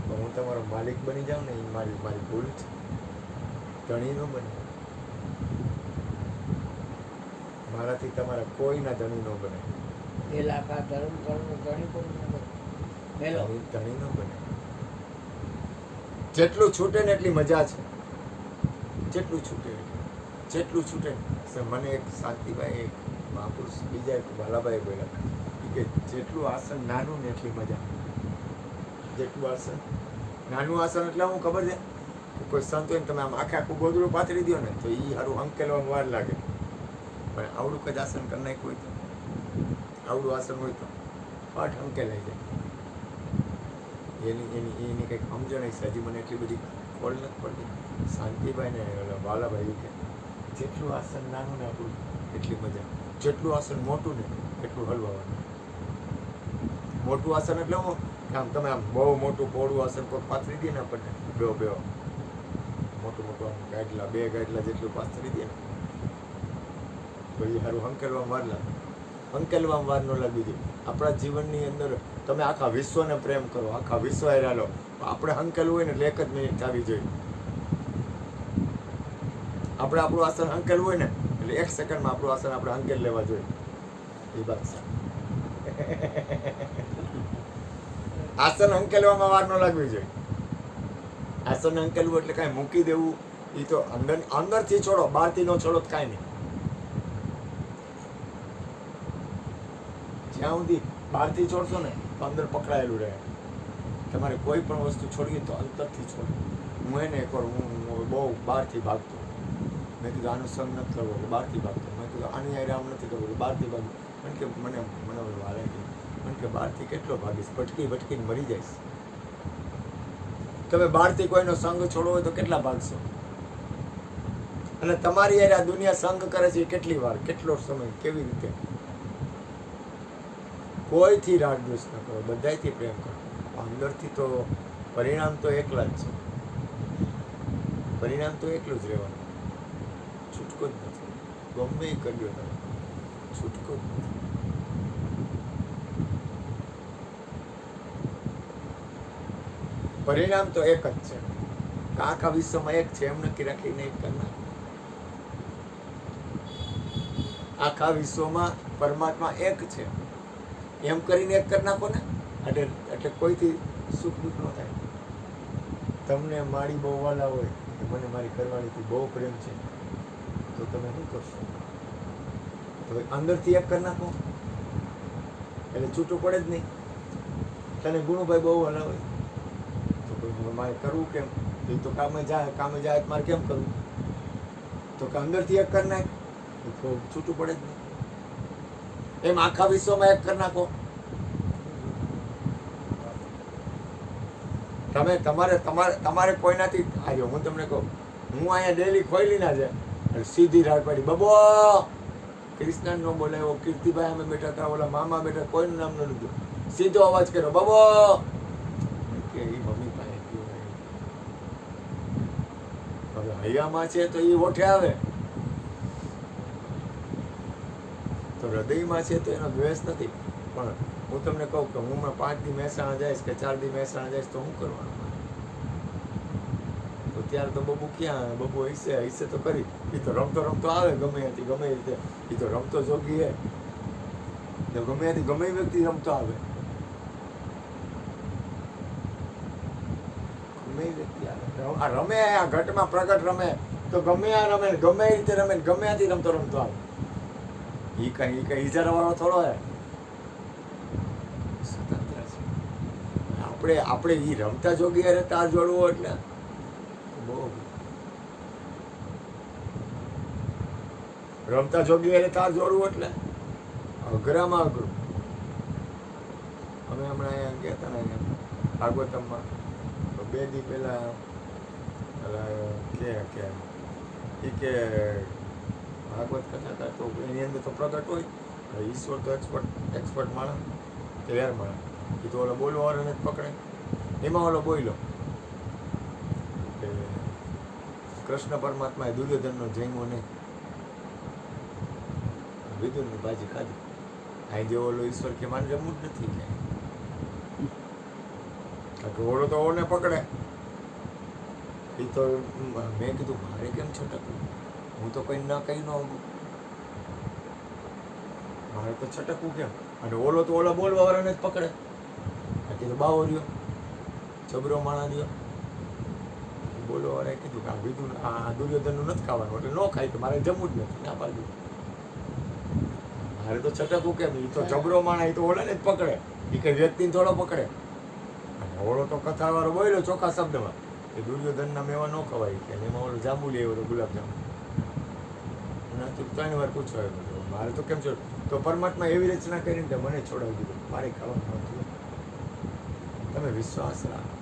તો હું તમારો માલિક બની જાઉં ને એ મારી ભૂલ છે. ધણી ન બને. મારાથી તમારા કોઈના ધણી ન બને. લાખા ધર્મ કરવું ઘણી કોઈ મેલો ધણી ન બને. જેટલું છૂટે ને એટલી મજા છે. જેટલું છૂટે મને એક શાંતિભાઈ, એક મહાપુરુષ, બીજા એક બાલાભાઈ બોલ્યા કે જેટલું આસન નાનું ને એટલી મજા. જેટલું આસન નાનું આસન એટલે હું ખબર છે, કોઈ સંત હોય ને તમે આમ આખું ગોદડું પાથરી દો ને તો એ સારું હંકેલવામાં વાર લાગે. પણ આવડું કદ આસન કરી નાખ્યું હોય તો, આવડું આસન હોય તો પાઠ હંકેલાઈ જાય. એની કંઈક સમજણ હશે. હજી મને એટલી બધી ખોળ નથી પડતી. શાંતિભાઈ ને બાલાભાઈ કે જેટલું આસન નાનું ને આપણું એટલી મજા. જેટલું આસન મોટું ને એટલું હલવાનું. મોટું આસન એટલે હું આમ તમે આમ બહુ મોટું પહોળું આસન કોઈ પાથરી દે ને આપણને બે મોટું આમ ગાડલા 2 ગાડલા જેટલું પાથરી દે ને તો એ સારું હંકેલવામાં વાર લાગે. હંકેલવામાં વાર ન લાગી જોઈએ. આપણા જીવનની અંદર તમે આખા વિશ્વને પ્રેમ કરો, આખા વિશ્વ હેરા લો, આપણે હંકેલવું હોય ને એટલે 1 જ મિનિટ થવી જોઈએ. આપણે આપણું આસન હંકેલવું હોય ને એટલે 1 સેકન્ડમાં આપણું આસન આપણે હંકેલ લેવા જોઈએ. એ વાત છે. આસન હંકેલવામાં વાર ન લાગવી જોઈએ. આસન હંકેલવું એટલે કાંઈ મૂકી દેવું એ તો અંદરથી છોડો, બહારથી ન છોડો તો કાંઈ નહીં. જ્યાં સુધી બહારથી છોડશો ને તો અંદર પકડાયેલું રહે. તમારે કોઈ પણ વસ્તુ છોડવી તો અંતરથી છોડો. હું એકવાર હું બહુ બહારથી ભાગતો. મેં કીધું આનો સંગ નથી કરવો એટલે બહારથી ભાગતો. મેં કીધું આની યારે આમ નથી કરવું એટલે બહારથી ભાગવું. કારણ કે મને વાલે કારણ કે બહારથી કેટલો ભાગીશ, ભટકીને મરી જઈશ. તમે બહારથી કોઈનો સંગ છોડવો હોય તો કેટલા ભાગશો? અને તમારી યારે આ દુનિયા સંગ કરે છે કેટલી વાર, કેટલો સમય, કેવી રીતે? કોઈથી રાગ દ્વેષ ન કરો, બધાયથી પ્રેમ કરો. અંદરથી તો પરિણામ તો એકલા જ છે. પરિણામ તો એકલું જ રહેવાનું. છૂટકો જ નથી. ગમે એ કર્યો તમે, છૂટકો જ નથી. પરિણામ તો એક જ છે. આખા વિશ્વમાં એક છે એમ નક્કી રાખીને એક કરનાર. આખા વિશ્વમાં પરમાત્મા એક છે એમ કરીને એક કરી નાખો ને એટલે કોઈથી સુખ દુઃખ ન થાય. તમને મારી બહુ વાલા હોય કે મને મારી ઘરવાળીથી બહુ પ્રેમ છે તો તમે શું કરશો? તો અંદરથી એક કરી નાખો એટલે છૂટું પડે જ નહીં. તને ગુણુભાઈ બહુ વાલા હોય તો મારે કરવું કેમ? એ તો કામે જાય મારે કેમ કરવું? તો કે અંદરથી એક કરી નાખ તો છૂટું પડે જ નહીં. એમ આખા વિશ્વમાં એક કરી નાખો. તમારે કોઈનાથી આજે હું તમને કહું, હું અહીંયા ડેલી ખોઈલી ના છે સીધી રાડ પાડી બબો કૃષ્ણ નો બોલાવ્યો, કીર્તિભાઈ અમે બેઠા હતા, ઓલા મામા બેઠા, કોઈનું નામ ન લીધું, સીધો અવાજ કર્યો બબો કે એ મમ્મી પાસે ગયો. હવે હૈયામાં છે તો એ ઓઠે આવે, તો હૃદયમાં છે તો એનો દ્વેષ નથી. પણ હું તમને કહું કે હું 5 દી મહેસાણા જઈશ કે 4 દી મહેસાણા જઈશ તો શું કરવાનું? તો ત્યારે તો બબુ ક્યાં, બબુ હશે તો કરી. એ તો રમતો આવે ગમે હતી ગમે રીતે, એ તો રમતો જોગી હે. તો ગમે ત્યાંથી ગમે એ વ્યક્તિ રમતો આવે, ગમે એ વ્યક્તિ આવે આ રમે, આ ઘટમાં પ્રગટ રમે તો ગમે આ રમે, ગમે એ રીતે રમે, ગમે ત્યાંથી રમતો આવે. એ કઈ ઈજારા વાળો થોડો હે, સ્વતંત્ર છે. આપણે ઈ રમતા જોગી હારે તાર જોડવો એટલે બહુ રમતા જોગી હારે તાર જોડવું એટલે અઘરામાં અઘરું. અમે હમણાં અહીંયા ગયા હતા ને અહીંયા ભાગવતમમાં, તો 2 દી પહેલા કે ભાગવત કથા હતા તો એની અંદર તો પ્રગટ હોય, ઈશ્વર તો એક્સપર્ટ માણસ, તૈયાર માણસ, એ તો ઓલો બોલવાવાળાને જ પકડે. એમાં ઓલો બોલ્યો કે કૃષ્ણ પરમાત્માએ દુર્યોધનનો જન્મો નહીં, વિદુરની ભાજી ખાધી. અહીં જે ઓલો ઈશ્વર કે માને જમવું જ નથી કે ઓળો તો ઓને પકડે. એ તો મેં કીધું મારે કેમ છટકવું, હું તો કંઈ ના કંઈ ન આવું, મારે તો છટકવું કેમ? અને ઓલો તો ઓલા બોલવા વાળાને જ પકડે. કીધું બાવો રહ્યો, જબરો માણા રહ્યો. બોલવા વાળાએ કીધું કે આ વિધું આ દુર્યોધનનું નથી ખાવાનું, એટલે ન ખાય તો મારે જમવું જ નથી, ના પાડ્યું. મારે તો છટકવું કેમ? એ તો જબરો માણા, એ તો ઓલાને જ પકડે, એ કઈ વ્યક્તિને થોડો પકડે. અને ઓળો તો કથાવાળો બોલ્યો ચોખ્ખા શબ્દમાં કે દુર્યોધનના મેવા ન ખવાય, કે એમાં ઓલો જાંબુ લઈ આવ્યો ગુલાબજાંબુ. નથી 3 વાર પૂછવા આવ્યો, મારે તો કેમ છોડ? તો પરમાત્મા એવી રચના કરીને મને છોડાવી દીધું, મારે ખાવાનું નહોતું. તમે વિશ્વાસ રાખો,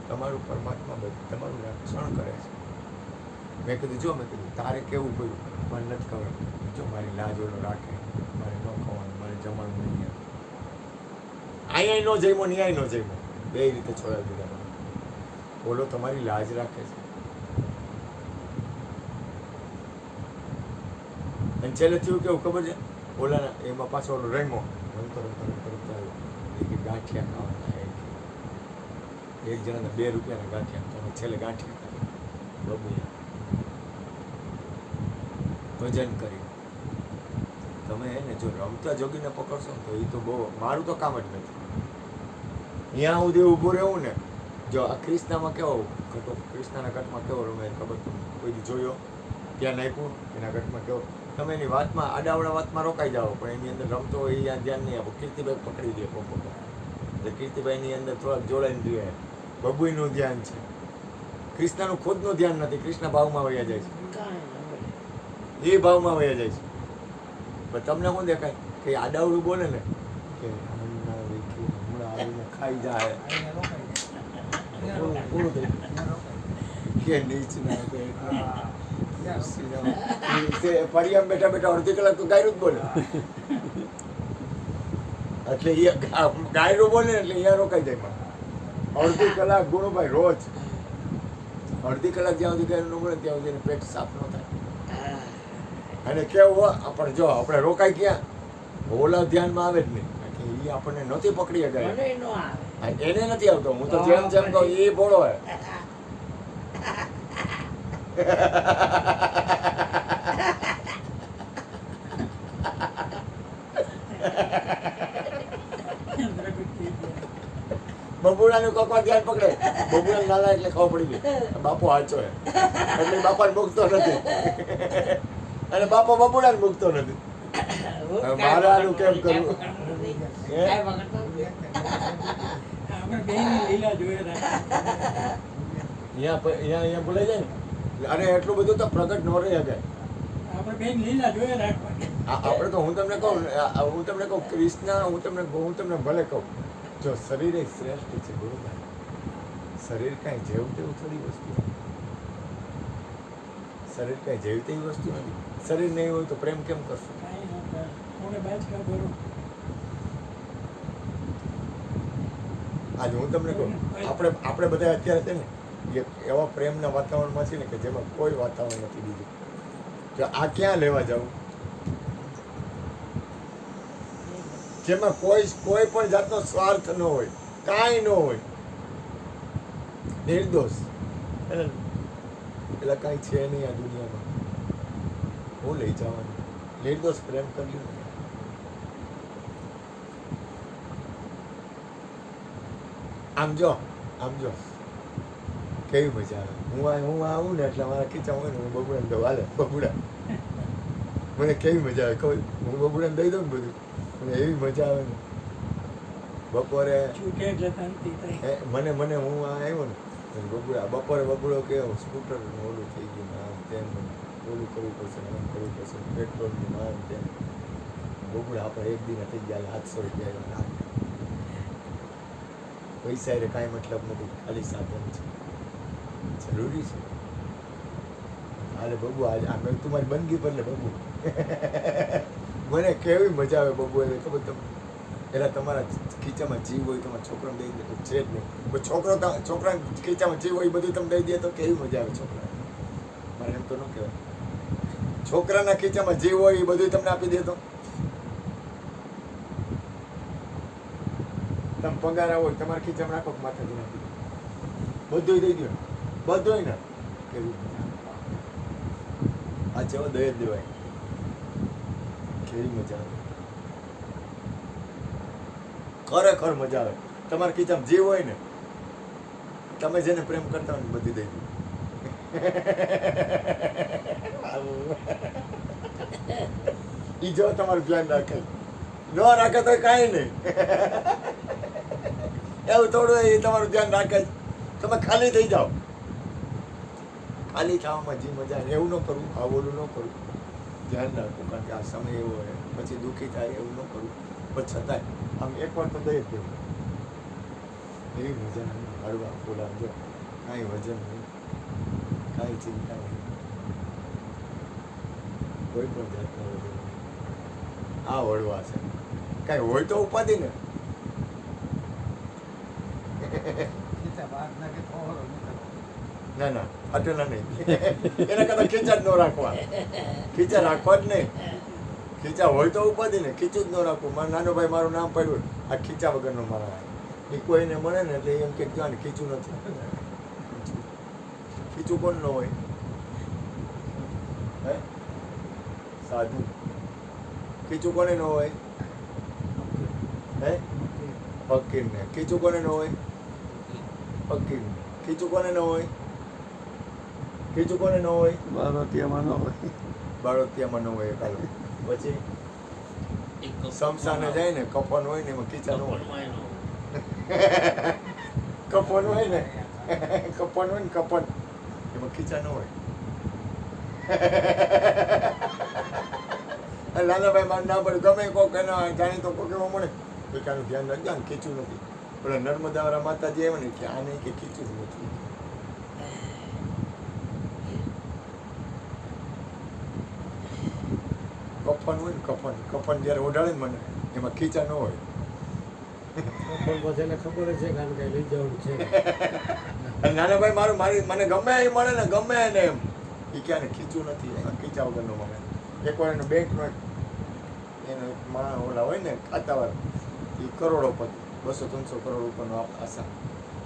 તમારું પરમાત્મા તમારું રક્ષણ કરે છે. મેં કીધું તારે કેવું પડ્યું, મને નથી ખબર, જો મારી લાજ ઓલો રાખે, મારે ન ખાવાનું, મારે જમવાનું નહીં. અહીંયા ન જમ્યો ને અહીંયા ન જમ્યો, 2 રીતે છોડાવી દીધા મને. બોલો તમારી લાજ રાખે છે. અને છેલ્લે થયું કેવું ખબર છે? ઓલાના એમાં પાછો ઓલો રમ્યો, રમતો ગાંઠિયા ખાવાના. એક જણાના 2 રૂપિયાના ગાંઠિયા, તમે છેલ્લે ગાંઠિયા ખાય બબુએ ભજન કરી. તમે એને જો રમતા જોગીને પકડશો ને તો એ તો બહુ, મારું તો કામ જ નથી. અહીંયા સુધી ઊભું રહેવું ને, જો આ ક્રિષ્નામાં કેવો ઘટો, ક્રિષ્નાના ઘટમાં કેવો રમે ખબર તમને કોઈ દી જોયો? ત્યાં નાખ્યું એના ઘટમાં કેવો, તમે એની વાતમાં આડાવડા વાતમાં રોકાઈ જાઓ, પણ એની અંદર રમતો હોય એ ધ્યાન નહીં આપો. કીર્તિભાઈ પકડી દે પોપો, એટલે કીર્તિભાઈની અંદર થોડાક જોડાઈને રહે. બબુઈનું ધ્યાન છે, કૃષ્ણનું ખુદનું ધ્યાન નથી. કૃષ્ણ ભાવમાં વયા જાય છે, એ ભાવમાં વયા જાય છે. પણ તમને શું દેખાય કે આડાવડું બોલે ને કે હમણાં આવીને ખાઈ જાય કે નીચ ના પરિયામ બેઠા બેઠા અડધી કલાક તો ગાયરું જ બોલે. એટલે એ ગાયરું બોલે એટલે અહીંયા રોકાઈ જાય. અડધી કલાક ગુણુભાઈ રોજ અડધી કલાક જ્યાં સુધી ગાયરું ન બોલે ત્યાં સુધી પેટ સાફ ન થાય. અને કેવું પણ જો આપણે રોકાઈ ગયા ઓલા ધ્યાનમાં આવે જ નહીં, એ આપણને નથી પકડી શકાય, એને નથી આવતો. હું તો જેમ જેમ કહું એ બોળો હોય. બબુડાનું કોકમાં ધ્યાન પકડે, બબુડા નાના એટલે ખબર પડી ગઈ બાપો સાચો હે, એટલે બાપાને મૂકતો નથી અને બાપો બબુડાને મૂકતો નથી. મારે આનું કેમ કરવું? અહીંયા બોલાઈ જાય ને, અરે એટલું બધું તો પ્રગટ ન રહી શકે. આપણે તો હું તમને કહું કૃષ્ણ, હું તમને ભલે કહું, જો શરીર એ શ્રેષ્ઠ છે બરોબર, શરીર કાંઈ જેવું તેવું થોડી વસ્તુ, શરીર કાંઈ જેવી તેવી વસ્તુ નથી. શરીર નહીં હોય તો પ્રેમ કેમ કરશું? આજે હું તમને કહું, આપણે બધા અત્યારે છે ને એવા પ્રેમના વાતાવરણમાં છે ને કે જેમાં કોઈ વાતાવરણ નથી બીજું. તો આ ક્યાં લેવા જવું? જેમાં કોઈ પણ જાતનો સ્વાર્થ ન હોય, કાંઈ ન હોય, નિર્દોષ, એટલે કાંઈ છે નહીં આ દુનિયામાં. હું લઈ જવાનું નિર્દોષ પ્રેમ કર્યું. આમ જો કેવી મજા આવે હું આવું ને એટલે મારા ખીચામાં હોય ને હું બબુડાને દઉં હાલે બબુડા મને કેવી મજા આવે કહું હું બબુડાને દઈ દઉં ને બધું મને એવી મજા આવે ને બપોરે છૂટે એટલે શાંતિ થાય. મને હું આ આવ્યો ને બબુડા બપોરો કે સ્કૂટર ઓલું થઈ ગયું ને આમ તેમ ઓલું કરવું પડશે ને આમ કરવું પડશે પેટ્રોલનું આમ તેમ બબુડા આપણે એક દિન થઈ ગયા 800 રૂપિયા પૈસા એટલે કાંઈ મતલબ નથી ખાલી સાધન છે જરૂરી છે હાલે બબુ આજે મેં તું મારી બંદગી પર લે બબુ મને કેવી મજા આવે બબુ એટલે ખબર તમને એટલે તમારા ખીચામાં જીવ હોય તમારા છોકરાને દઈ દે છે જ નહીં છોકરાને ખીચામાં જીવ હોય બધું તમે દઈ દે તો કેવી મજા આવે છોકરા મારે એમ તો ન કહેવાય છોકરાના ખીચામાં જીવ હોય એ બધું તમને આપી દે તો તમે પગાર આવો તમારા ખીચામાં રાખો માથાથી નાખી દો બધું દઈ દો બધું ને કેવી આ જેવો દઈ જ દેવાય કેવી મજા આવે ખરેખર મજા આવે તમારા ખીચામાં જીવ હોય ને તમે જેને પ્રેમ કરતા હોય ને બધી દઈ દો ઈ જો તમારું ધ્યાન રાખે ન રાખે તો કાંઈ નહીં એવું થોડું એ તમારું ધ્યાન રાખે જ તમે ખાલી થઈ જાઓ ખાલી થવામાં જે મજા આવે એવું ન કરવું આ ઓલું ન કરવું ધ્યાન રાખવું કારણ કે આ સમય એવો હોય પછી દુઃખી થાય એવું ન કરવું પણ છતાંય આમ એકવાર તો દઈ જ દેવું એવી મજા હળવા ફૂલા જો કાંઈ વજન નહીં કાંઈ ચિંતા નહીં કોઈ પણ જાતનો વજન નહીં આ વળવા છે કાંઈ હોય તો ઉપાધિ ને ના અટેલા નહીં એના કરતા ખીચા જ ન રાખવા ખીચા રાખવા જ નહીં ખીચા હોય તો ઉપાધિ ને ખીચું જ ન રાખવું મારો નાનો ભાઈ મારું નામ પડ્યું આ ખીચા વગરનો મારા એ કોઈને મળે ને એટલે એમ કે ક્યાં ખીચું નથી ખીચું કોણ ન હોય હે સાધુ ખીચું કોને ન હોય હે ફકીરને ખીચું કોને ન હોય ફકીરને ખીચું કોને ન હોય ખીચું કોને ન હોય બાળોતિયામાં ન હોય બાળોતિયામાં ન હોય કાલો પછી સમસાને જાય ને કફન હોય ને એમાં ખીચા ન હોય કફન હોય ને કફન એમાં ખીચા ન હોય લાલાભાઈ મારું ના પડે ગમે કોક એના જાણી તો કોક એવો મળે એકાનું ધ્યાન રાખજો ને ખીચું નથી પેલા નર્મદાવાળા માતાજી આવે ને કે આ નહીં કે ખીચું જ નથી કફન હોય ને કફન જ્યારે ઓઢાડે ને મને એમાં ખીચા ન હોય બધાને ખબર જ છે કારણ કે લઈ જવાનું છે. અને નાનાભાઈ મને ગમે એ મળે ને ગમે એને એમ એ ક્યાં ને ખીચું નથી ખીચા વગરનો મળે એકવાર એનો બેંકનો એનો માણસ ઓલા હોય ને ખાતાવાર એ કરોડોપતિ 200-300 કરોડ ઉપરનો આશા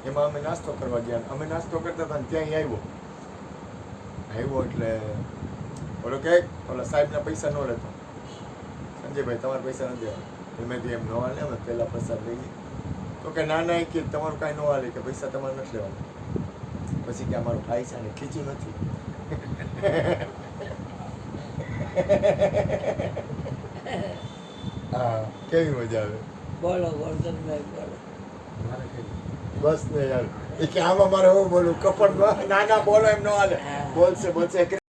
એમાં અમે નાસ્તો કરવા ગયા અમે નાસ્તો કરતા હતા ને ત્યાં આવ્યો એટલે ઓલો કે ઓલા સાહેબના પૈસા ન લેતો સંજયભાઈ તમારા પૈસા નથી દેવા મેં એમ ન હાલે અમે પહેલાં પ્રસાદ લઈ ગઈ તો કે ના કે તમારું કાંઈ ન હાલે કે પૈસા તમારે નથી લેવાના પછી કે અમારો ભાઈ છે ને ખીચું નથી હા કેવી મજા આવે બોલો વર્ધનભાઈ બોલો. બસ ને યાર એ કે આમાં મારે હું બોલું કપડ ના બોલો એમ ન હાલે બોલશે